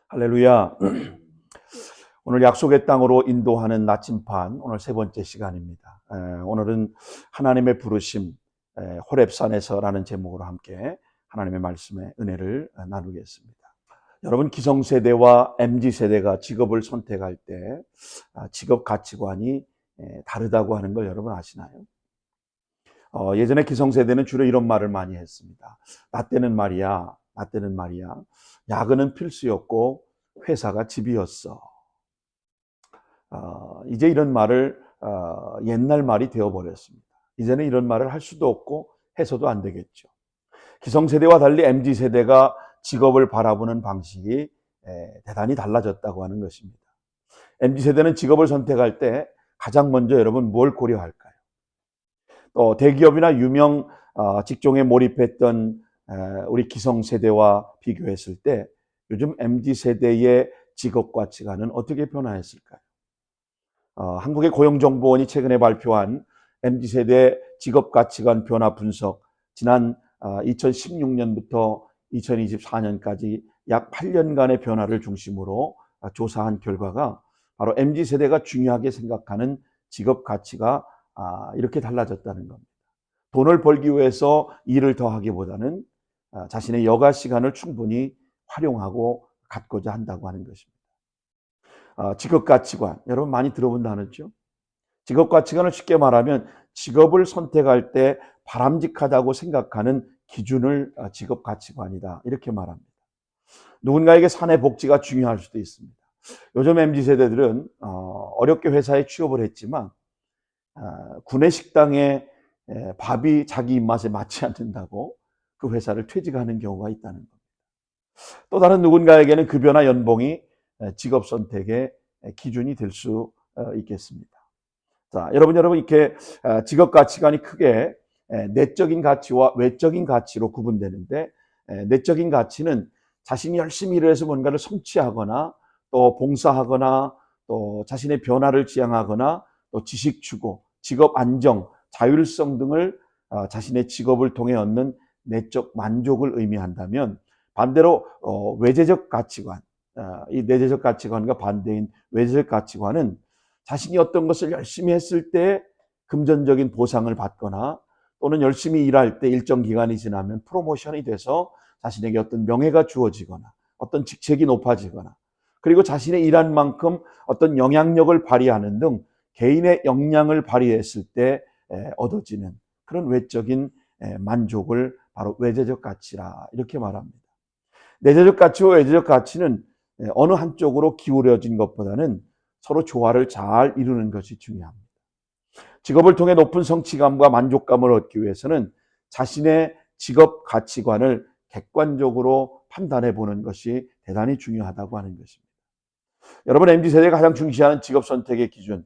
할렐루야. 오늘 약속의 땅으로 인도하는 나침반, 오늘 세 번째 시간입니다. 오늘은 하나님의 부르심, 호렙산에서라는 제목으로 함께 하나님의 말씀의 은혜를 나누겠습니다. 여러분, 기성세대와 MZ세대가 직업을 선택할 때 직업 가치관이 다르다고 하는 걸 여러분 아시나요? 예전에 기성세대는 주로 이런 말을 많이 했습니다. 나 때는 말이야, 야근은 필수였고 회사가 집이었어. 이제 이런 말을 옛날 말이 되어버렸습니다. 이제는 이런 말을 할 수도 없고 해서도 안 되겠죠. 기성세대와 달리 MZ세대가 직업을 바라보는 방식이 대단히 달라졌다고 하는 것입니다. MZ세대는 직업을 선택할 때 가장 먼저 여러분 뭘 고려할까요? 또 대기업이나 유명 직종에 몰입했던 우리 기성세대와 비교했을 때 요즘 MZ세대의 직업 가치관은 어떻게 변화했을까요? 한국의 고용정보원이 최근에 발표한 MZ세대 직업 가치관 변화 분석, 지난 2016년부터 2024년까지 약 8년간의 변화를 중심으로 조사한 결과가 바로 MZ세대가 중요하게 생각하는 직업 가치가 이렇게 달라졌다는 겁니다. 돈을 벌기 위해서 일을 더 하기보다는 자신의 여가 시간을 충분히 활용하고 갖고자 한다고 하는 것입니다. 직업 가치관, 여러분 많이 들어본 단어죠? 직업 가치관을 쉽게 말하면 직업을 선택할 때 바람직하다고 생각하는 기준을 직업 가치관이다, 이렇게 말합니다. 누군가에게 사내 복지가 중요할 수도 있습니다. 요즘 MZ세대들은 어렵게 회사에 취업을 했지만 구내식당에 밥이 자기 입맛에 맞지 않는다고 그 회사를 퇴직하는 경우가 있다는 겁니다. 또 다른 누군가에게는 급여나 연봉이 직업 선택의 기준이 될 수 있겠습니다. 자, 여러분 이렇게 직업 가치관이 크게 내적인 가치와 외적인 가치로 구분되는데, 내적인 가치는 자신이 열심히 일을 해서 뭔가를 성취하거나 또 봉사하거나 또 자신의 변화를 지향하거나 또 지식 추구, 직업 안정, 자율성 등을 자신의 직업을 통해 얻는 내적 만족을 의미한다면, 반대로 외재적 가치관, 이 내재적 가치관과 반대인 외재적 가치관은 자신이 어떤 것을 열심히 했을 때 금전적인 보상을 받거나 또는 열심히 일할 때 일정 기간이 지나면 프로모션이 돼서 자신에게 어떤 명예가 주어지거나 어떤 직책이 높아지거나, 그리고 자신의 일한 만큼 어떤 영향력을 발휘하는 등 개인의 역량을 발휘했을 때 얻어지는 그런 외적인 만족을 바로 외재적 가치라, 이렇게 말합니다. 내재적 가치와 외재적 가치는 어느 한쪽으로 기울어진 것보다는 서로 조화를 잘 이루는 것이 중요합니다. 직업을 통해 높은 성취감과 만족감을 얻기 위해서는 자신의 직업 가치관을 객관적으로 판단해 보는 것이 대단히 중요하다고 하는 것입니다. 여러분, MZ세대가 가장 중시하는 직업 선택의 기준,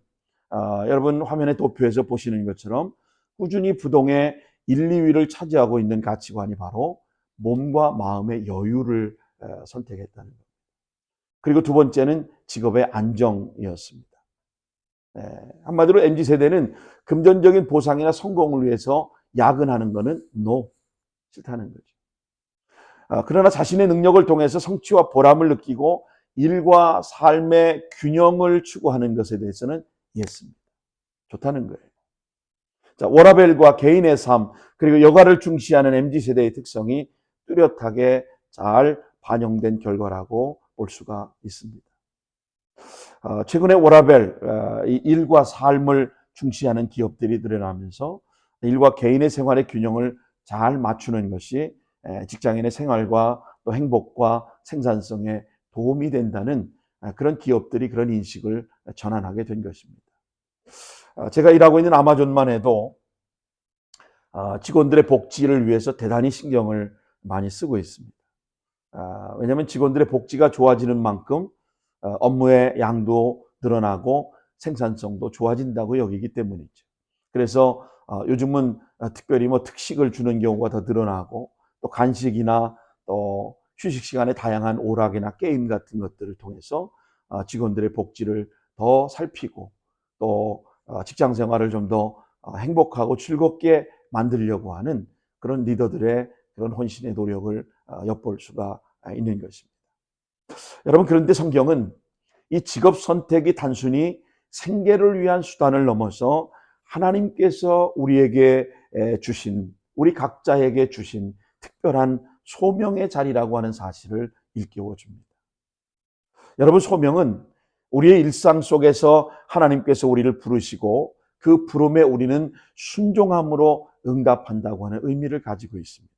여러분 화면에 도표에서 보시는 것처럼 꾸준히 부동의 1, 2위를 차지하고 있는 가치관이 바로 몸과 마음의 여유를 선택했다는 것. 그리고 두 번째는 직업의 안정이었습니다. 한마디로 MZ세대는 금전적인 보상이나 성공을 위해서 야근하는 것은 싫다는 거죠. 그러나 자신의 능력을 통해서 성취와 보람을 느끼고 일과 삶의 균형을 추구하는 것에 대해서는 예스입니다. 좋다는 거예요. 자, 워라밸과 개인의 삶, 그리고 여가를 중시하는 MZ세대의 특성이 뚜렷하게 잘 반영된 결과라고 볼 수가 있습니다. 최근에 워라밸, 이 일과 삶을 중시하는 기업들이 늘어나면서 일과 개인의 생활의 균형을 잘 맞추는 것이 직장인의 생활과 또 행복과 생산성에 도움이 된다는 그런 기업들이 그런 인식을 전환하게 된 것입니다. 제가 일하고 있는 아마존만 해도 직원들의 복지를 위해서 대단히 신경을 많이 쓰고 있습니다. 왜냐하면 직원들의 복지가 좋아지는 만큼 업무의 양도 늘어나고 생산성도 좋아진다고 여기기 때문이죠. 그래서 요즘은 특별히 특식을 주는 경우가 더 늘어나고, 또 간식이나 또 휴식 시간에 다양한 오락이나 게임 같은 것들을 통해서 직원들의 복지를 더 살피고 또 직장 생활을 좀 더 행복하고 즐겁게 만들려고 하는 그런 리더들의 그런 헌신의 노력을 엿볼 수가 있는 것입니다. 여러분, 그런데 성경은 이 직업 선택이 단순히 생계를 위한 수단을 넘어서 하나님께서 우리에게 주신, 우리 각자에게 주신 특별한 소명의 자리라고 하는 사실을 일깨워 줍니다. 여러분, 소명은 우리의 일상 속에서 하나님께서 우리를 부르시고 그 부름에 우리는 순종함으로 응답한다고 하는 의미를 가지고 있습니다.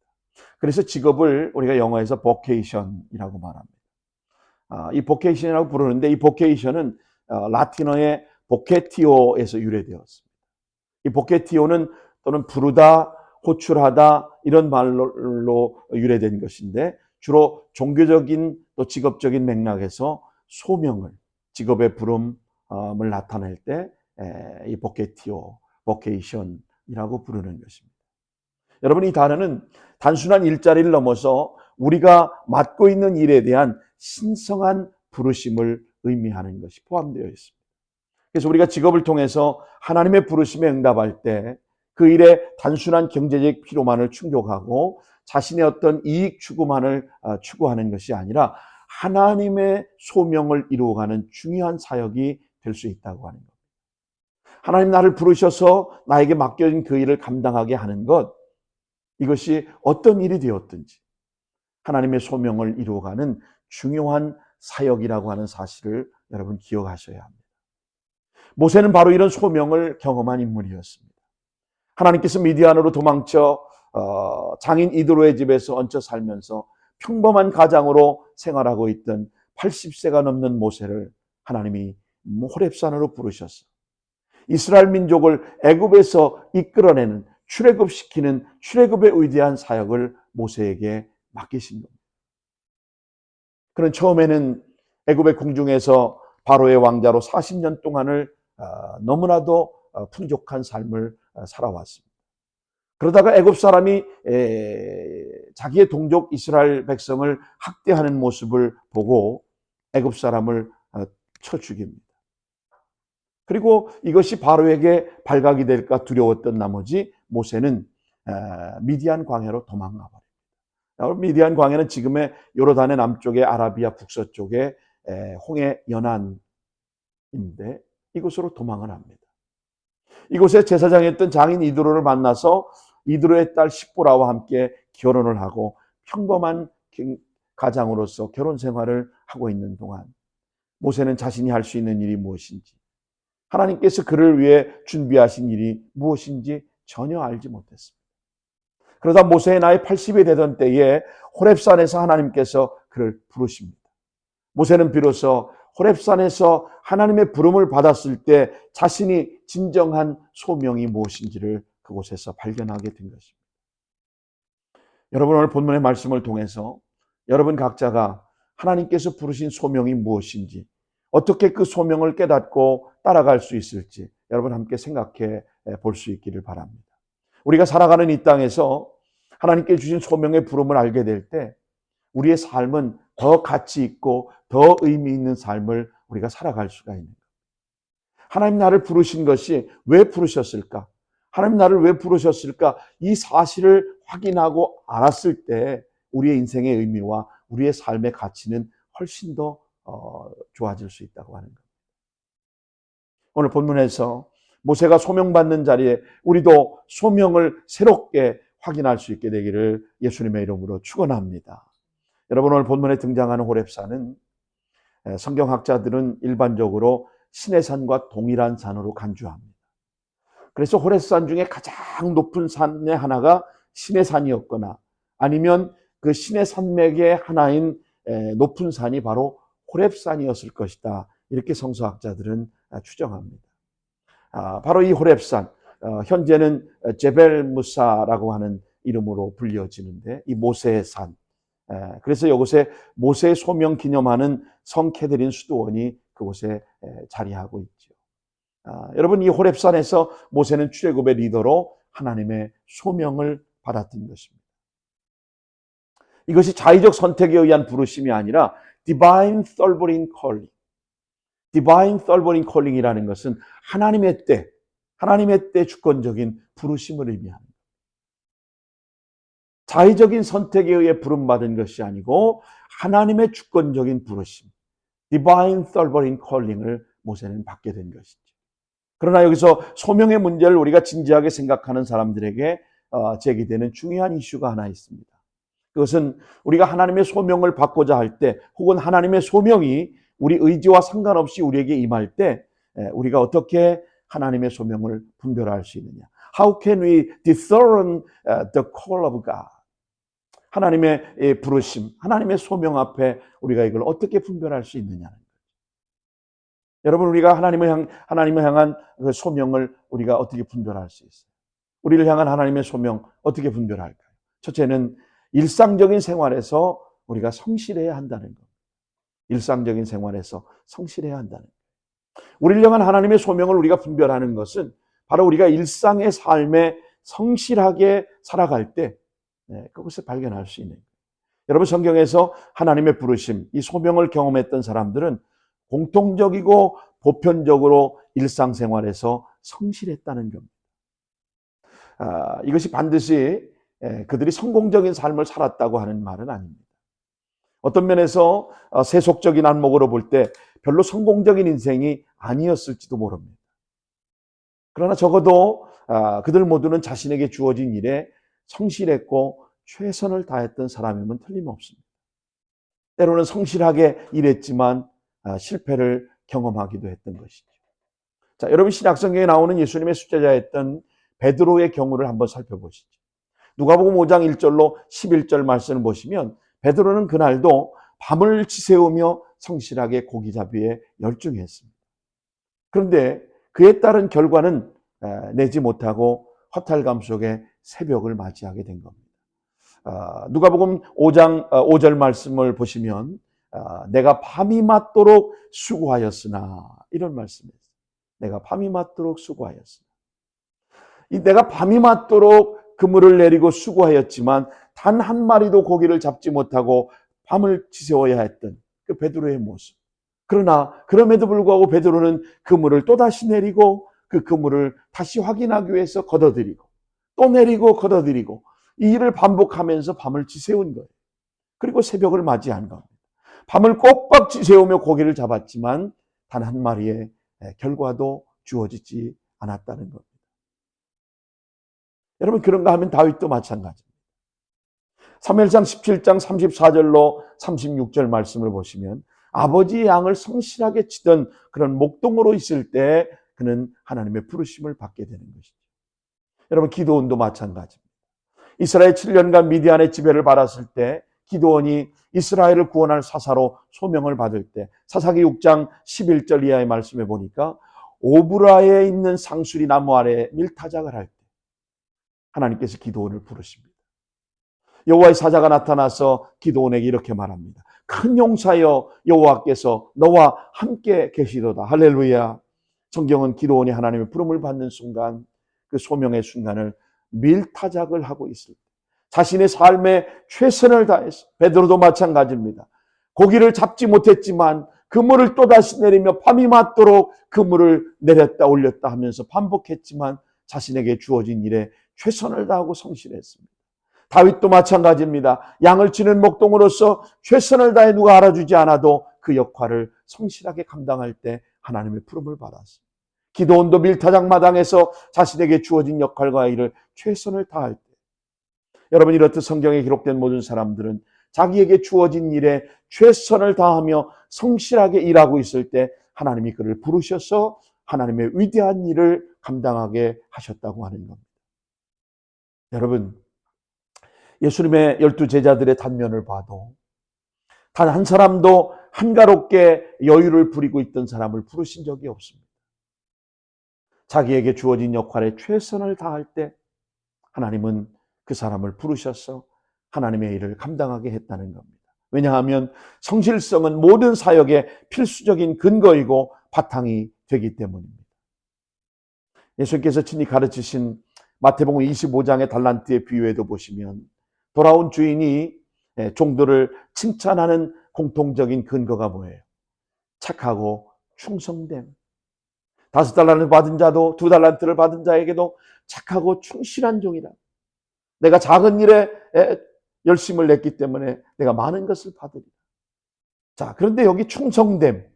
그래서 직업을 우리가 영어에서 vocation이라고 말합니다. 이 vocation이라고 부르는데, 이 vocation은 라틴어의 vocatio에서 유래되었습니다. 이 vocatio는 또는 부르다, 호출하다 이런 말로 유래된 것인데, 주로 종교적인 또 직업적인 맥락에서 소명을, 직업의 부름을 나타낼 때 이 vocatio, vocation이라고 부르는 것입니다. 여러분, 이 단어는 단순한 일자리를 넘어서 우리가 맡고 있는 일에 대한 신성한 부르심을 의미하는 것이 포함되어 있습니다. 그래서 우리가 직업을 통해서 하나님의 부르심에 응답할 때 그 일의 단순한 경제적 필요만을 충족하고 자신의 어떤 이익 추구만을 추구하는 것이 아니라 하나님의 소명을 이루어가는 중요한 사역이 될 수 있다고 하는 것. 하나님 나를 부르셔서 나에게 맡겨진 그 일을 감당하게 하는 것, 이것이 어떤 일이 되었든지 하나님의 소명을 이루어가는 중요한 사역이라고 하는 사실을 여러분 기억하셔야 합니다. 모세는 바로 이런 소명을 경험한 인물이었습니다. 하나님께서 미디안으로 도망쳐 장인 이드로의 집에서 얹혀 살면서 평범한 가장으로 생활하고 있던 80세가 넘는 모세를 하나님이 호렙산으로 부르셨어. 이스라엘 민족을 애굽에서 이끌어내는, 출애굽시키는 출애굽의 위대한 사역을 모세에게 맡기신 겁니다. 그는 처음에는 애굽의 궁중에서 바로의 왕자로 40년 동안을 너무나도 풍족한 삶을 살아왔습니다. 그러다가 애굽 사람이 자기의 동족 이스라엘 백성을 학대하는 모습을 보고 애굽 사람을 쳐 죽입니다. 그리고 이것이 바로에게 발각이 될까 두려웠던 나머지 모세는 미디안 광야로 도망가 버립니다. 미디안 광야는 지금의 요르단의 남쪽의 아라비아 북서쪽에 홍해 연안인데 이곳으로 도망을 합니다. 이곳에 제사장이었던 장인 이드로를 만나서 이드로의 딸 십보라와 함께 결혼을 하고 평범한 가장으로서 결혼 생활을 하고 있는 동안 모세는 자신이 할 수 있는 일이 무엇인지, 하나님께서 그를 위해 준비하신 일이 무엇인지 전혀 알지 못했습니다. 그러다 모세의 나이 80이 되던 때에 호렙산에서 하나님께서 그를 부르십니다. 모세는 비로소 호렙산에서 하나님의 부름을 받았을 때 자신이 진정한 소명이 무엇인지를 그곳에서 발견하게 된 것입니다. 여러분, 오늘 본문의 말씀을 통해서 여러분 각자가 하나님께서 부르신 소명이 무엇인지, 어떻게 그 소명을 깨닫고 따라갈 수 있을지 여러분 함께 생각해 볼 수 있기를 바랍니다. 우리가 살아가는 이 땅에서 하나님께 주신 소명의 부름을 알게 될 때 우리의 삶은 더 가치 있고 더 의미 있는 삶을 우리가 살아갈 수가 있는 거예요. 하나님 나를 부르신 것이 왜 부르셨을까? 하나님 나를 왜 부르셨을까? 이 사실을 확인하고 알았을 때 우리의 인생의 의미와 우리의 삶의 가치는 훨씬 더 좋아질 수 있다고 하는 겁니다. 오늘 본문에서 모세가 소명받는 자리에 우리도 소명을 새롭게 확인할 수 있게 되기를 예수님의 이름으로 축원합니다. 여러분, 오늘 본문에 등장하는 호렙산은 성경학자들은 일반적으로 시내산과 동일한 산으로 간주합니다. 그래서 호렙산 중에 가장 높은 산의 하나가 시내산이었거나 아니면 그 시내산맥의 하나인 높은 산이 바로 호렙산이었을 것이다. 이렇게 성서학자들은 추정합니다. 바로 이 호렙산, 현재는 제벨 무사라고 하는 이름으로 불려지는데 이 모세의 산. 그래서 이곳에 모세의 소명 기념하는 성 케드린 수도원이 그곳에 자리하고 있죠. 여러분, 이 호렙산에서 모세는 출애굽의 리더로 하나님의 소명을 받았던 것입니다. 이것이 자의적 선택에 의한 부르심이 아니라 divine sovereign calling. divine sovereign calling이라는 것은 하나님의 때 주권적인 부르심을 의미합니다. 자의적인 선택에 의해 부름받은 것이 아니고 하나님의 주권적인 부르심, Divine Sovereign Calling을 모세는 받게 된 것이죠. 그러나 여기서 소명의 문제를 우리가 진지하게 생각하는 사람들에게 제기되는 중요한 이슈가 하나 있습니다. 그것은 우리가 하나님의 소명을 받고자 할 때, 혹은 하나님의 소명이 우리 의지와 상관없이 우리에게 임할 때 우리가 어떻게 하나님의 소명을 분별할 수 있느냐. How can we discern the call of God? 하나님의 부르심, 하나님의 소명 앞에 우리가 이걸 어떻게 분별할 수 있느냐는 거죠. 여러분, 우리가 하나님을 향한 그 소명을 우리가 어떻게 분별할 수 있어요? 우리를 향한 하나님의 소명 어떻게 분별할까요? 첫째는 일상적인 생활에서 우리가 성실해야 한다는 것. 일상적인 생활에서 성실해야 한다는 것. 우리를 향한 하나님의 소명을 우리가 분별하는 것은 바로 우리가 일상의 삶에 성실하게 살아갈 때 그것을 발견할 수 있는 거예요. 여러분, 성경에서 하나님의 부르심, 이 소명을 경험했던 사람들은 공통적이고 보편적으로 일상생활에서 성실했다는 겁니다. 이것이 반드시 그들이 성공적인 삶을 살았다고 하는 말은 아닙니다. 어떤 면에서 세속적인 안목으로 볼 때 별로 성공적인 인생이 아니었을지도 모릅니다. 그러나 적어도 그들 모두는 자신에게 주어진 일에 성실했고 최선을 다했던 사람이면 틀림없습니다. 때로는 성실하게 일했지만 실패를 경험하기도 했던 것이죠. 자, 여러분, 신약성경에 나오는 예수님의 수제자였던 베드로의 경우를 한번 살펴보시죠. 누가복음 5장 1절로 11절 말씀을 보시면 베드로는 그날도 밤을 지새우며 성실하게 고기잡이에 열중했습니다. 그런데 그에 따른 결과는 내지 못하고 허탈감 속에 새벽을 맞이하게 된 겁니다. 누가복음 5장 5절 말씀을 보시면 내가 밤이 맞도록 수고하였으나, 이런 말씀이에요. 내가 밤이 맞도록 수고하였으나. 이 내가 밤이 맞도록 그물을 내리고 수고하였지만 단 한 마리도 고기를 잡지 못하고 밤을 지새워야 했던 그 베드로의 모습. 그러나 그럼에도 불구하고 베드로는 그물을 또다시 내리고 그 그물을 다시 확인하기 위해서 걷어들이고 또 내리고 걷어들이고 이 일을 반복하면서 밤을 지새운 거예요. 그리고 새벽을 맞이한 겁니다. 밤을 꼬박 지새우며 고기를 잡았지만 단 한 마리의 결과도 주어지지 않았다는 겁니다. 여러분, 그런가 하면 다윗도 마찬가지입니다. 사무엘상 17장 34절로 36절 말씀을 보시면 아버지의 양을 성실하게 치던 그런 목동으로 있을 때 그는 하나님의 부르심을 받게 되는 것이죠. 여러분, 기드온도 마찬가지입니다. 이스라엘 7년간 미디안의 지배를 받았을 때 기드온이 이스라엘을 구원할 사사로 소명을 받을 때 사사기 6장 11절 이하의 말씀에 보니까 오브라에 있는 상수리 나무 아래 밀타작을 할 때 하나님께서 기드온을 부르십니다. 여호와의 사자가 나타나서 기드온에게 이렇게 말합니다. 큰 용사여, 여호와께서 너와 함께 계시도다. 할렐루야. 성경은 기드온이 하나님의 부름을 받는 순간, 그 소명의 순간을 밀타작을 하고 있을 때 자신의 삶에 최선을 다해서, 베드로도 마찬가지입니다. 고기를 잡지 못했지만 그물을 또다시 내리며 밤이 맞도록 그물을 내렸다 올렸다 하면서 반복했지만 자신에게 주어진 일에 최선을 다하고 성실했습니다. 다윗도 마찬가지입니다. 양을 치는 목동으로서 최선을 다해 누가 알아주지 않아도 그 역할을 성실하게 감당할 때 하나님의 부름을 받았습니다. 기드온도 밀타작 마당에서 자신에게 주어진 역할과 일을 최선을 다할 때, 여러분, 이렇듯 성경에 기록된 모든 사람들은 자기에게 주어진 일에 최선을 다하며 성실하게 일하고 있을 때 하나님이 그를 부르셔서 하나님의 위대한 일을 감당하게 하셨다고 하는 겁니다. 여러분, 예수님의 12 제자들의 단면을 봐도 단 한 사람도 한가롭게 여유를 부리고 있던 사람을 부르신 적이 없습니다. 자기에게 주어진 역할에 최선을 다할 때 하나님은 그 사람을 부르셔서 하나님의 일을 감당하게 했다는 겁니다. 왜냐하면 성실성은 모든 사역의 필수적인 근거이고 바탕이 되기 때문입니다. 예수님께서 친히 가르치신 마태복음 25장의 달란트의 비유에도 보시면 돌아온 주인이 종들을 칭찬하는 공통적인 근거가 뭐예요? 착하고 충성됨. 5달란트를 받은 자도 2달란트를 받은 자에게도 착하고 충실한 종이라. 내가 작은 일에 열심을 냈기 때문에 내가 많은 것을 받으리라. 자, 그런데 여기 충성됨,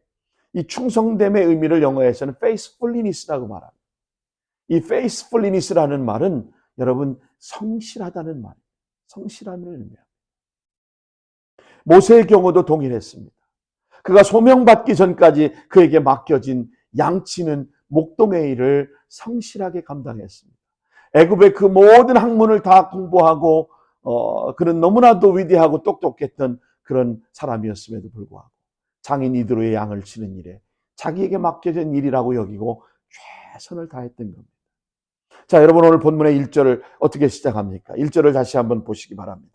이 충성됨의 의미를 영어에서는 faithfulness라고 말합니다. 이 faithfulness라는 말은 여러분 성실하다는 말, 성실함을 의미합니다. 모세의 경우도 동일했습니다. 그가 소명받기 전까지 그에게 맡겨진 양치는 목동의 일을 성실하게 감당했습니다. 애굽의 그 모든 학문을 다 공부하고 그는 너무나도 위대하고 똑똑했던 그런 사람이었음에도 불구하고 장인 이드로의 양을 치는 일에 자기에게 맡겨진 일이라고 여기고 최선을 다했던 겁니다. 자, 여러분 오늘 본문의 1절을 어떻게 시작합니까? 1절을 다시 한번 보시기 바랍니다.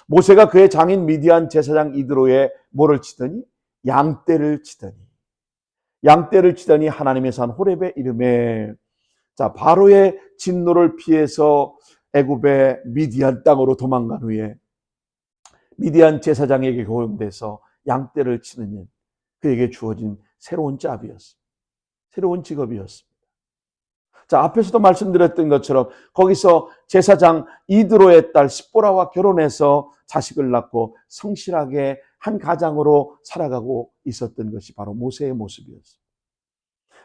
모세가 그의 장인 미디안 제사장 이드로의 뭐를 치더니? 양떼를 치더니 하나님의 산 호렙의 이름에, 자, 바로의 진노를 피해서 애굽의 미디안 땅으로 도망간 후에 미디안 제사장에게 고용돼서 양떼를 치는 일, 그에게 주어진 새로운 짭이었습니다. 새로운 직업이었습니다. 자, 앞에서도 말씀드렸던 것처럼 거기서 제사장 이드로의 딸 십보라와 결혼해서 자식을 낳고 성실하게 한 가장으로 살아가고 있었던 것이 바로 모세의 모습이었습니다.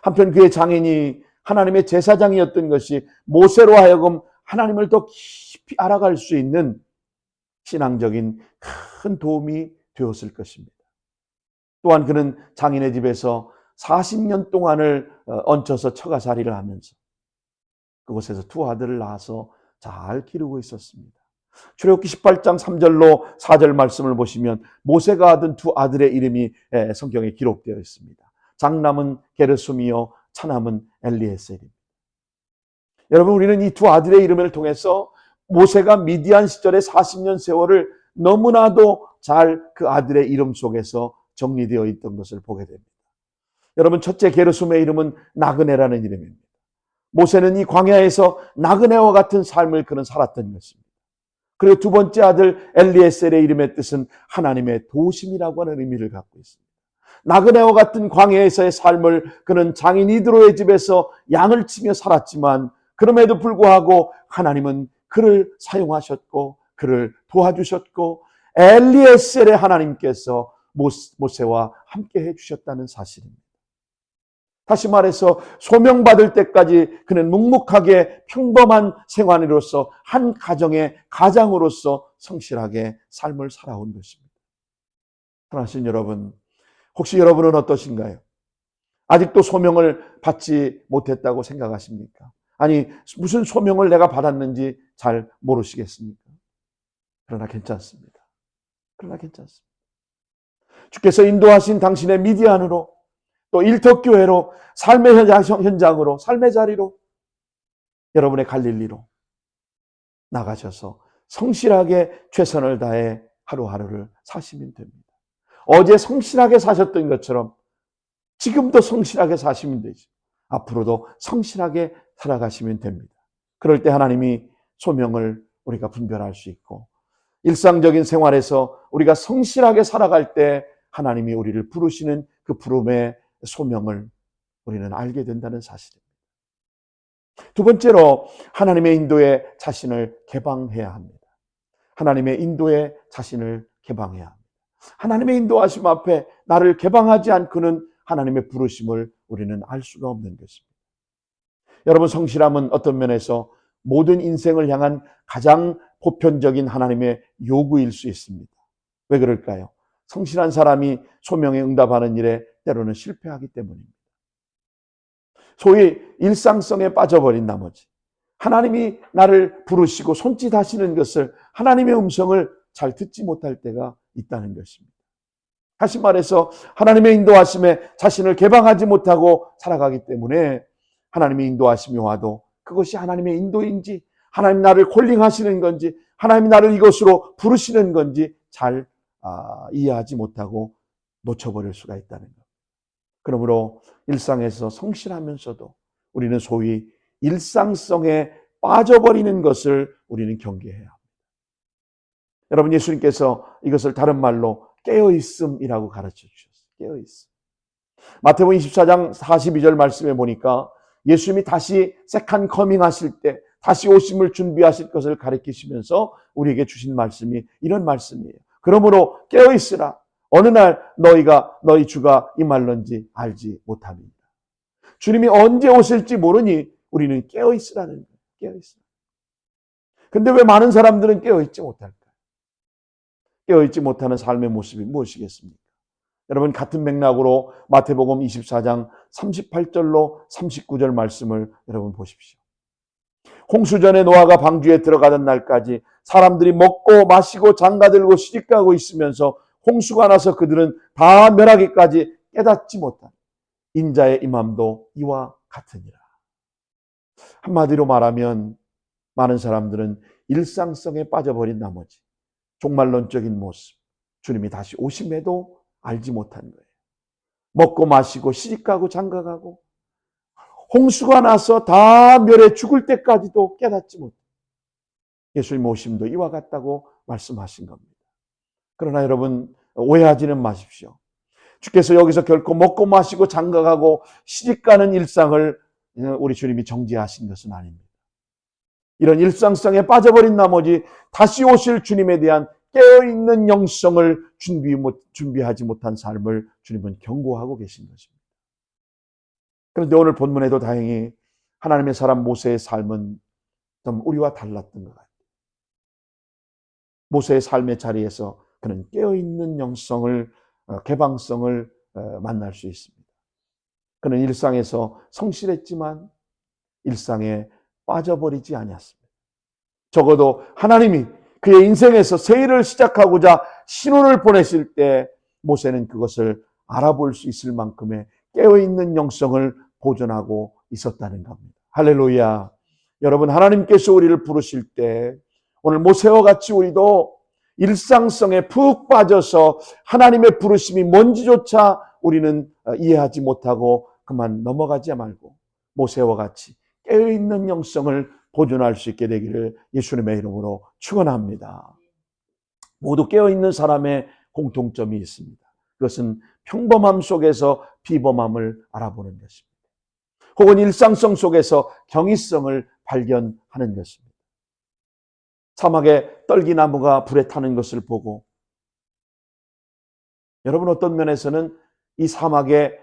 한편 그의 장인이 하나님의 제사장이었던 것이 모세로 하여금 하나님을 더 깊이 알아갈 수 있는 신앙적인 큰 도움이 되었을 것입니다. 또한 그는 장인의 집에서 40년 동안을 얹혀서 처가살이를 하면서 그곳에서 두 아들을 낳아서 잘 기르고 있었습니다. 출애굽기 18장 3절로 4절 말씀을 보시면 모세가 얻은 두 아들의 이름이 성경에 기록되어 있습니다. 장남은 게르솜이요 차남은 엘리에셀입니다. 여러분, 우리는 이 두 아들의 이름을 통해서 모세가 미디안 시절의 40년 세월을 너무나도 잘 그 아들의 이름 속에서 정리되어 있던 것을 보게 됩니다. 여러분, 첫째 게르솜의 이름은 나그네라는 이름입니다. 모세는 이 광야에서 나그네와 같은 삶을 그는 살았던 것입니다. 그리고 두 번째 아들 엘리에셀의 이름의 뜻은 하나님의 도심이라고 하는 의미를 갖고 있습니다. 나그네와 같은 광야에서의 삶을 그는 장인 이드로의 집에서 양을 치며 살았지만 그럼에도 불구하고 하나님은 그를 사용하셨고 그를 도와주셨고 엘리에셀의 하나님께서 모세와 함께 해주셨다는 사실입니다. 다시 말해서 소명받을 때까지 그는 묵묵하게 평범한 생활인으로서 한 가정의 가장으로서 성실하게 삶을 살아온 것입니다. 사랑하신 여러분, 혹시 여러분은 어떠신가요? 아직도 소명을 받지 못했다고 생각하십니까? 아니, 무슨 소명을 내가 받았는지 잘 모르시겠습니까? 그러나 괜찮습니다. 주께서 인도하신 당신의 미디안으로 또 일터교회로 삶의 현장으로 삶의 자리로 여러분의 갈릴리로 나가셔서 성실하게 최선을 다해 하루하루를 사시면 됩니다. 어제 성실하게 사셨던 것처럼 지금도 성실하게 사시면 되죠. 앞으로도 성실하게 살아가시면 됩니다. 그럴 때 하나님이 소명을 우리가 분별할 수 있고 일상적인 생활에서 우리가 성실하게 살아갈 때 하나님이 우리를 부르시는 그 부름의 소명을 우리는 알게 된다는 사실입니다. 두 번째로 하나님의 인도에 자신을 개방해야 합니다. 하나님의 인도에 자신을 개방해야 합니다. 하나님의 인도하심 앞에 나를 개방하지 않고는 하나님의 부르심을 우리는 알 수가 없는 것입니다. 여러분, 성실함은 어떤 면에서 모든 인생을 향한 가장 보편적인 하나님의 요구일 수 있습니다. 왜 그럴까요? 성실한 사람이 소명에 응답하는 일에 때로는 실패하기 때문입니다. 소위 일상성에 빠져버린 나머지 하나님이 나를 부르시고 손짓하시는 것을 하나님의 음성을 잘 듣지 못할 때가 있다는 것입니다. 다시 말해서 하나님의 인도하심에 자신을 개방하지 못하고 살아가기 때문에 하나님의 인도하심이 와도 그것이 하나님의 인도인지 하나님 나를 콜링하시는 건지 하나님 나를 이것으로 부르시는 건지 잘 이해하지 못하고 놓쳐버릴 수가 있다는 것. 그러므로 일상에서 성실하면서도 우리는 소위 일상성에 빠져버리는 것을 우리는 경계해야 합니다. 여러분, 예수님께서 이것을 다른 말로 깨어있음이라고 가르쳐 주셨어요. 깨어있음. 마태복음 24장 42절 말씀에 보니까 예수님이 다시 세컨 커밍 하실 때 다시 오심을 준비하실 것을 가르치시면서 우리에게 주신 말씀이 이런 말씀이에요. 그러므로 깨어있으라. 어느 날 너희 주가 임할런지 알지 못함이니라. 주님이 언제 오실지 모르니 우리는 깨어있으라는 거예요. 깨어있으라. 근데 왜 많은 사람들은 깨어있지 못할까요? 깨어있지 못하는 삶의 모습이 무엇이겠습니까? 여러분, 같은 맥락으로 마태복음 24장 38절로 39절 말씀을 여러분 보십시오. 홍수전에 노아가 방주에 들어가던 날까지 사람들이 먹고 마시고 장가들고 시집가고 있으면서 홍수가 나서 그들은 다 멸하기까지 깨닫지 못한 인자의 임함도 이와 같으니라. 한마디로 말하면 많은 사람들은 일상성에 빠져버린 나머지 종말론적인 모습, 주님이 다시 오심에도 알지 못한 거예요. 먹고 마시고 시집가고 장가가고 홍수가 나서 다 멸해 죽을 때까지도 깨닫지 못해. 예수님 오심도 이와 같다고 말씀하신 겁니다. 그러나 여러분, 오해하지는 마십시오. 주께서 여기서 결코 먹고 마시고 장가가고 시집가는 일상을 우리 주님이 정지하신 것은 아닙니다. 이런 일상성에 빠져버린 나머지 다시 오실 주님에 대한 깨어있는 영성을 준비하지 못한 삶을 주님은 경고하고 계신 것입니다. 그런데 오늘 본문에도 다행히 하나님의 사람 모세의 삶은 좀 우리와 달랐던 것 같아요. 모세의 삶의 자리에서 그는 깨어있는 영성을, 개방성을 만날 수 있습니다. 그는 일상에서 성실했지만 일상에 빠져버리지 아니었습니다. 적어도 하나님이 그의 인생에서 새 일을 시작하고자 신호를 보내실 때 모세는 그것을 알아볼 수 있을 만큼의 깨어있는 영성을 보존하고 있었다는 겁니다. 할렐루야. 여러분, 하나님께서 우리를 부르실 때 오늘 모세와 같이 우리도 일상성에 푹 빠져서 하나님의 부르심이 뭔지조차 우리는 이해하지 못하고 그만 넘어가지 말고 모세와 같이 깨어있는 영성을 보존할 수 있게 되기를 예수님의 이름으로 축원합니다. 모두 깨어있는 사람의 공통점이 있습니다. 그것은 평범함 속에서 비범함을 알아보는 것입니다. 혹은 일상성 속에서 경이성을 발견하는 것입니다. 사막에 떨기나무가 불에 타는 것을 보고 여러분, 어떤 면에서는 이 사막에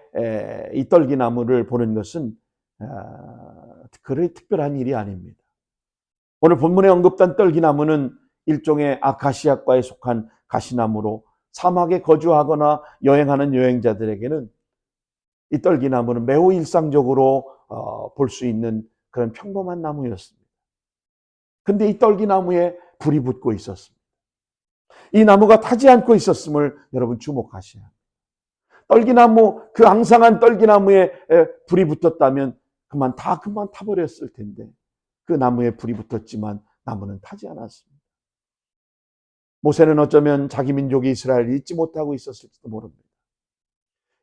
이 떨기나무를 보는 것은 그리 특별한 일이 아닙니다. 오늘 본문에 언급된 떨기나무는 일종의 아카시아과에 속한 가시나무로 사막에 거주하거나 여행하는 여행자들에게는 이 떨기나무는 매우 일상적으로 볼 수 있는 그런 평범한 나무였습니다. 근데 이 떨기나무에 불이 붙고 있었습니다. 이 나무가 타지 않고 있었음을 여러분 주목하셔야 합니다. 떨기나무, 그 앙상한 떨기나무에 불이 붙었다면 그만 타버렸을 텐데 그 나무에 불이 붙었지만 나무는 타지 않았습니다. 모세는 어쩌면 자기 민족이 이스라엘을 잊지 못하고 있었을지도 모릅니다.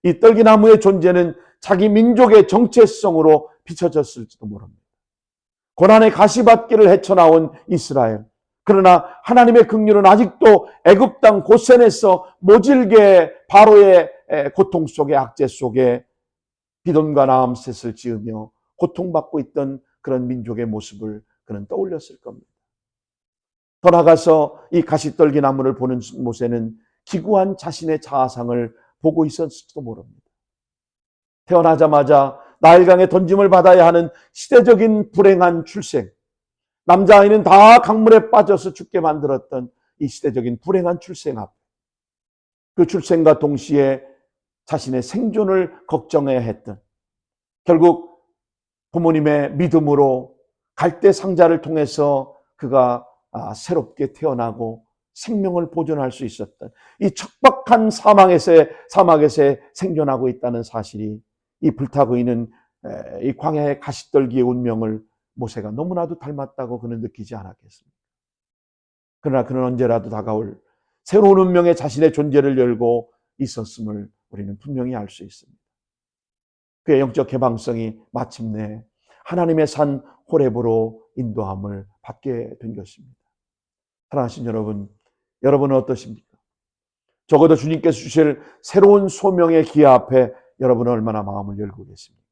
이 떨기나무의 존재는 자기 민족의 정체성으로 비춰졌을지도 모릅니다. 고난의 가시밭길을 헤쳐나온 이스라엘. 그러나 하나님의 긍휼은 아직도 애굽 땅 고센에서 모질게 바로의 고통 속에, 악재 속에 비돔과 라암셋을 지으며 고통받고 있던 그런 민족의 모습을 그는 떠올렸을 겁니다. 더 나아가서 이 가시떨기 나무를 보는 모세는 기구한 자신의 자아상을 보고 있었을지도 모릅니다. 태어나자마자 나일강에 던짐을 받아야 하는 시대적인 불행한 출생, 남자아이는 다 강물에 빠져서 죽게 만들었던 이 시대적인 불행한 출생 앞, 그 출생과 동시에 자신의 생존을 걱정해야 했던, 결국 부모님의 믿음으로 갈대 상자를 통해서 그가 새롭게 태어나고 생명을 보존할 수 있었던 이 척박한 사막에서 생존하고 있다는 사실이 이 불타고 있는 이 광야의 가시떨기의 운명을 모세가 너무나도 닮았다고 그는 느끼지 않았겠습니까? 그러나 그는 언제라도 다가올 새로운 운명에 자신의 존재를 열고 있었음을 우리는 분명히 알 수 있습니다. 그의 영적 개방성이 마침내 하나님의 산 호렙으로 인도함을 받게 된 것입니다. 사랑하신 여러분, 여러분은 어떠십니까? 적어도 주님께서 주실 새로운 소명의 기회 앞에 여러분은 얼마나 마음을 열고 계십니까?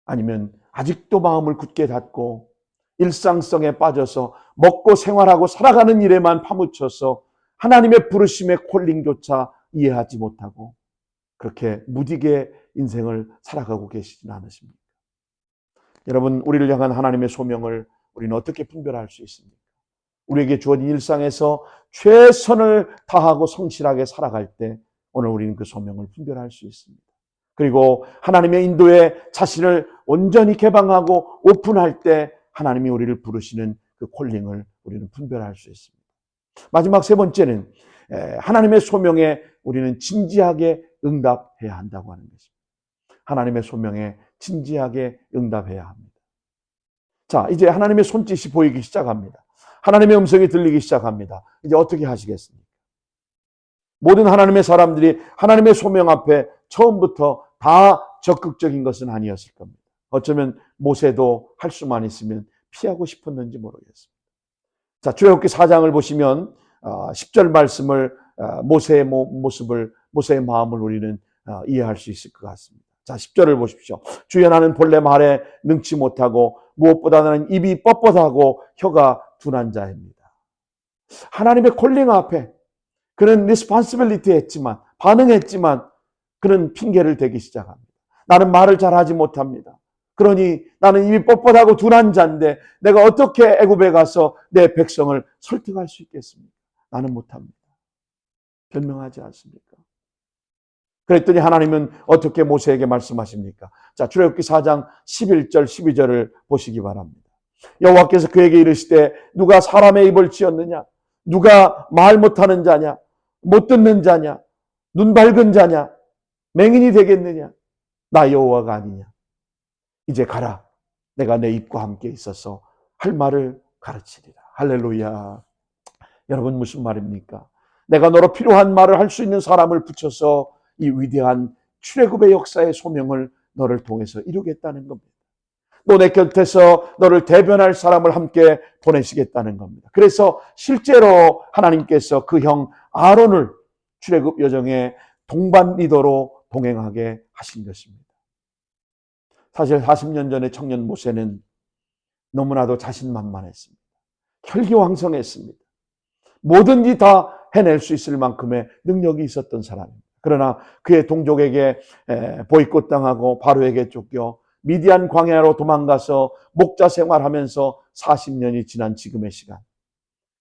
아니면 아직도 마음을 굳게 닫고 일상성에 빠져서 먹고 생활하고 살아가는 일에만 파묻혀서 하나님의 부르심의 콜링조차 이해하지 못하고 그렇게 무디게 인생을 살아가고 계시진 않으십니까? 여러분, 우리를 향한 하나님의 소명을 우리는 어떻게 분별할 수 있습니까? 우리에게 주어진 일상에서 최선을 다하고 성실하게 살아갈 때 오늘 우리는 그 소명을 분별할 수 있습니다. 그리고 하나님의 인도에 자신을 온전히 개방하고 오픈할 때 하나님이 우리를 부르시는 그 콜링을 우리는 분별할 수 있습니다. 마지막 세 번째는 하나님의 소명에 우리는 진지하게 응답해야 한다고 하는 것입니다. 하나님의 소명에 진지하게 응답해야 합니다. 자, 이제 하나님의 손짓이 보이기 시작합니다. 하나님의 음성이 들리기 시작합니다. 이제 어떻게 하시겠습니까? 모든 하나님의 사람들이 하나님의 소명 앞에 처음부터 다 적극적인 것은 아니었을 겁니다. 어쩌면 모세도 할 수만 있으면 피하고 싶었는지 모르겠습니다. 자, 출애굽기 4장을 보시면 10절 말씀을 모세의 모습을, 모세의 마음을 우리는 이해할 수 있을 것 같습니다. 자, 10절을 보십시오. 주여, 나는 본래 말에 능치 못하고 무엇보다 나는 입이 뻣뻣하고 혀가 둔한 자입니다. 하나님의 콜링 앞에 그는 리스폰시빌리티 했지만, 반응했지만 그는 핑계를 대기 시작합니다. 나는 말을 잘하지 못합니다. 그러니 나는 입이 뻣뻣하고 둔한 자인데 내가 어떻게 애굽에 가서 내 백성을 설득할 수 있겠습니까? 나는 못합니다. 변명하지 않습니까? 그랬더니 하나님은 어떻게 모세에게 말씀하십니까? 자, 출애굽기 4장 11절 12절을 보시기 바랍니다. 여호와께서 그에게 이르시되 누가 사람의 입을 지었느냐? 누가 말 못하는 자냐? 못 듣는 자냐? 눈 밝은 자냐? 맹인이 되겠느냐? 나 여호와가 아니냐? 이제 가라. 내가 내 입과 함께 있어서 할 말을 가르치리라. 할렐루야. 여러분, 무슨 말입니까? 내가 너로 필요한 말을 할 수 있는 사람을 붙여서 이 위대한 출애굽의 역사의 소명을 너를 통해서 이루겠다는 겁니다. 또 내 곁에서 너를 대변할 사람을 함께 보내시겠다는 겁니다. 그래서 실제로 하나님께서 그 형 아론을 출애굽 여정의 동반 리더로 동행하게 하신 것입니다. 사실 40년 전에 청년 모세는 너무나도 자신만만했습니다. 혈기왕성했습니다. 뭐든지 다 해낼 수 있을 만큼의 능력이 있었던 사람입니다. 그러나 그의 동족에게 보이콧 당하고 바로에게 쫓겨 미디안 광야로 도망가서 목자 생활하면서 40년이 지난 지금의 시간,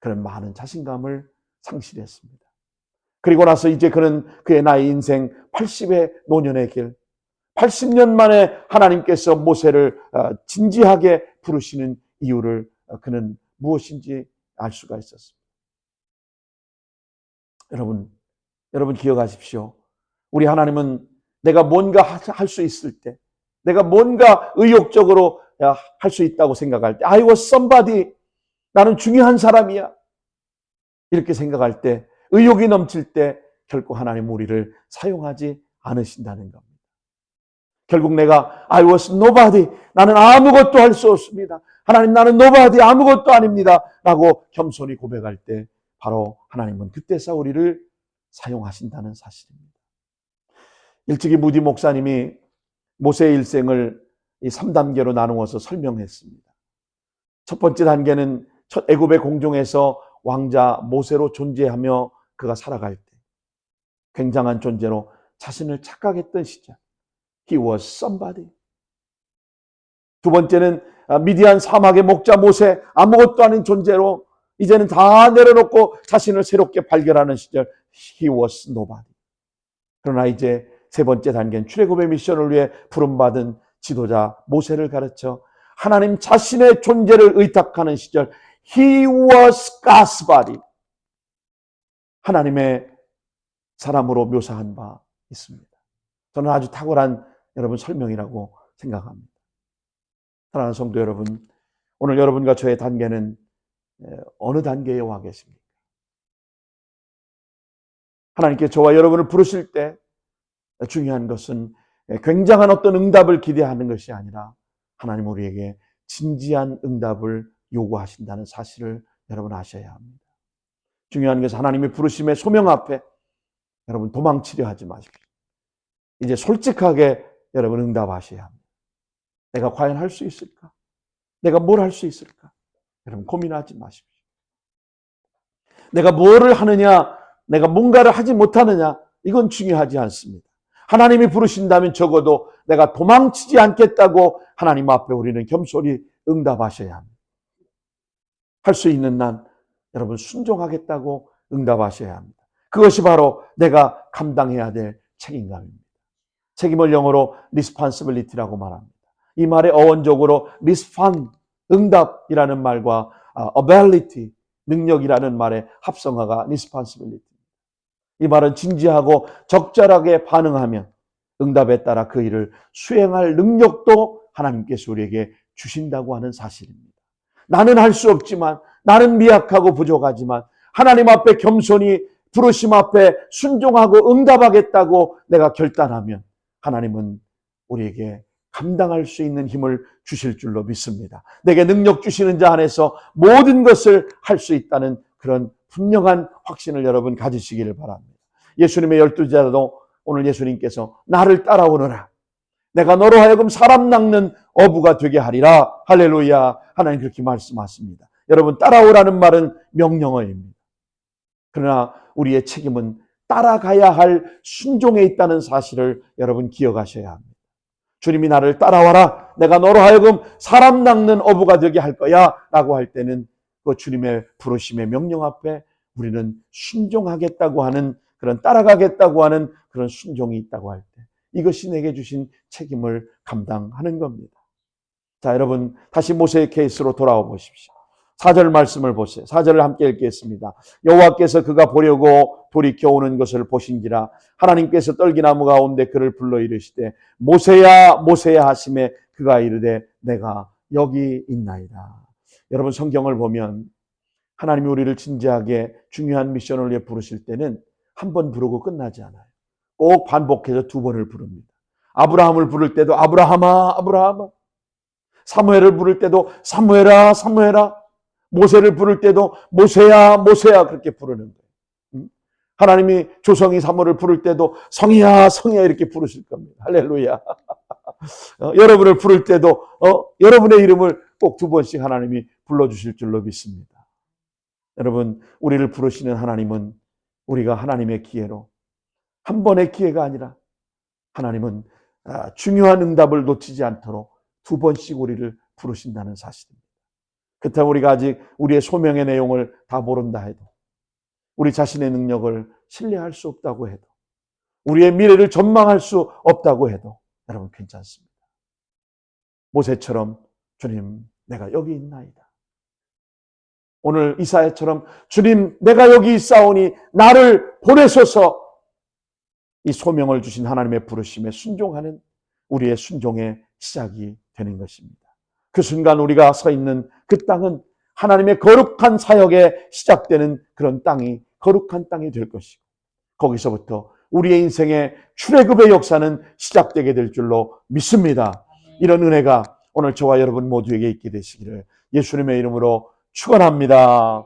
그는 많은 자신감을 상실했습니다. 그리고 나서 이제 그는 그의 나이 인생 80의 노년의 길, 80년 만에 하나님께서 모세를 진지하게 부르시는 이유를 그는 무엇인지 알 수가 있었습니다. 여러분 기억하십시오. 우리 하나님은 내가 뭔가 할 수 있을 때, 내가 뭔가 의욕적으로 할 수 있다고 생각할 때, I was somebody, 나는 중요한 사람이야, 이렇게 생각할 때, 의욕이 넘칠 때 결코 하나님 우리를 사용하지 않으신다는 겁니다. 결국 내가 I was nobody, 나는 아무것도 할 수 없습니다, 하나님 나는 nobody, 아무것도 아닙니다 라고 겸손히 고백할 때 바로 하나님은 그때서 우리를 사용하신다는 사실입니다. 일찍이 무디 목사님이 모세의 일생을 이 3단계로 나누어서 설명했습니다. 첫 번째 단계는 첫 애굽의 공중에서 왕자 모세로 존재하며 그가 살아갈 때 굉장한 존재로 자신을 착각했던 시절, He was somebody. 두 번째는 미디안 사막의 목자 모세, 아무것도 아닌 존재로 이제는 다 내려놓고 자신을 새롭게 발견하는 시절, He was nobody. 그러나 이제 세 번째 단계는 출애굽의 미션을 위해 부름받은 지도자 모세를 가르쳐 하나님 자신의 존재를 의탁하는 시절, He was God's body. 하나님의 사람으로 묘사한 바 있습니다. 저는 아주 탁월한 여러분 설명이라고 생각합니다. 사랑하는 성도 여러분, 오늘 여러분과 저의 단계는 어느 단계에 와 계십니까? 하나님께 저와 여러분을 부르실 때 중요한 것은 굉장한 어떤 응답을 기대하는 것이 아니라 하나님 우리에게 진지한 응답을 요구하신다는 사실을 여러분 아셔야 합니다. 중요한 것은 하나님의 부르심의 소명 앞에 여러분 도망치려 하지 마십시오. 이제 솔직하게 여러분 응답하셔야 합니다. 내가 과연 할 수 있을까? 내가 뭘 할 수 있을까? 여러분 고민하지 마십시오. 내가 뭐를 하느냐, 내가 뭔가를 하지 못하느냐, 이건 중요하지 않습니다. 하나님이 부르신다면 적어도 내가 도망치지 않겠다고 하나님 앞에 우리는 겸손히 응답하셔야 합니다. 할 수 있는 난 여러분 순종하겠다고 응답하셔야 합니다. 그것이 바로 내가 감당해야 될 책임감입니다. 책임을 영어로 responsibility라고 말합니다. 이 말의 어원적으로 respond, 응답이라는 말과 ability, 능력이라는 말의 합성어가 responsibility. 이 말은 진지하고 적절하게 반응하면 응답에 따라 그 일을 수행할 능력도 하나님께서 우리에게 주신다고 하는 사실입니다. 나는 할 수 없지만, 나는 미약하고 부족하지만 하나님 앞에 겸손히 부르심 앞에 순종하고 응답하겠다고 내가 결단하면 하나님은 우리에게 감당할 수 있는 힘을 주실 줄로 믿습니다. 내게 능력 주시는 자 안에서 모든 것을 할 수 있다는 그런 분명한 확신을 여러분 가지시기를 바랍니다. 예수님의 12제자도 오늘 예수님께서 나를 따라오너라, 내가 너로 하여금 사람 낚는 어부가 되게 하리라. 할렐루야. 하나님 그렇게 말씀하십니다. 여러분, 따라오라는 말은 명령어입니다. 그러나 우리의 책임은 따라가야 할 순종에 있다는 사실을 여러분 기억하셔야 합니다. 주님이 나를 따라와라, 내가 너로 하여금 사람 낚는 어부가 되게 할 거야 라고 할 때는 그 주님의 부르심의 명령 앞에 우리는 순종하겠다고 하는, 그런 따라가겠다고 하는 그런 순종이 있다고 할 때 이것이 내게 주신 책임을 감당하는 겁니다. 자, 여러분 다시 모세의 케이스로 돌아와 보십시오. 4절 말씀을 보세요. 4절을 함께 읽겠습니다. 여호와께서 그가 보려고 돌이켜 오는 것을 보신지라 하나님께서 떨기나무 가운데 그를 불러 이르시되 모세야 모세야 하심에 그가 이르되 내가 여기 있나이다. 여러분 성경을 보면 하나님이 우리를 진지하게 중요한 미션을 위해 부르실 때는 한 번 부르고 끝나지 않아요. 꼭 반복해서 2번을 부릅니다. 아브라함을 부를 때도 아브라함아 아브라함아, 사무엘을 부를 때도 사무엘아 사무엘아, 모세를 부를 때도 모세야 모세야 그렇게 부르는 거예요. 하나님이 조성이 사무엘을 부를 때도 성이야 성이야 이렇게 부르실 겁니다. 할렐루야. 여러분을 부를 때도 여러분의 이름을 꼭 2번씩 하나님이 불러주실 줄로 믿습니다. 여러분, 우리를 부르시는 하나님은 우리가 하나님의 기회로, 한 번의 기회가 아니라 하나님은 중요한 응답을 놓치지 않도록 2번씩 우리를 부르신다는 사실입니다. 그렇다면 우리가 아직 우리의 소명의 내용을 다 모른다 해도, 우리 자신의 능력을 신뢰할 수 없다고 해도, 우리의 미래를 전망할 수 없다고 해도 여러분 괜찮습니다. 모세처럼 주님 내가 여기 있나이다. 오늘 이사야처럼 주님 내가 여기 있사오니 나를 보내소서, 이 소명을 주신 하나님의 부르심에 순종하는 우리의 순종의 시작이 되는 것입니다. 그 순간 우리가 서 있는 그 땅은 하나님의 거룩한 사역에 시작되는 그런 땅이 거룩한 땅이 될 것이고, 거기서부터 우리의 인생의 출애굽의 역사는 시작되게 될 줄로 믿습니다. 이런 은혜가 오늘 저와 여러분 모두에게 있게 되시기를 예수님의 이름으로 축원합니다.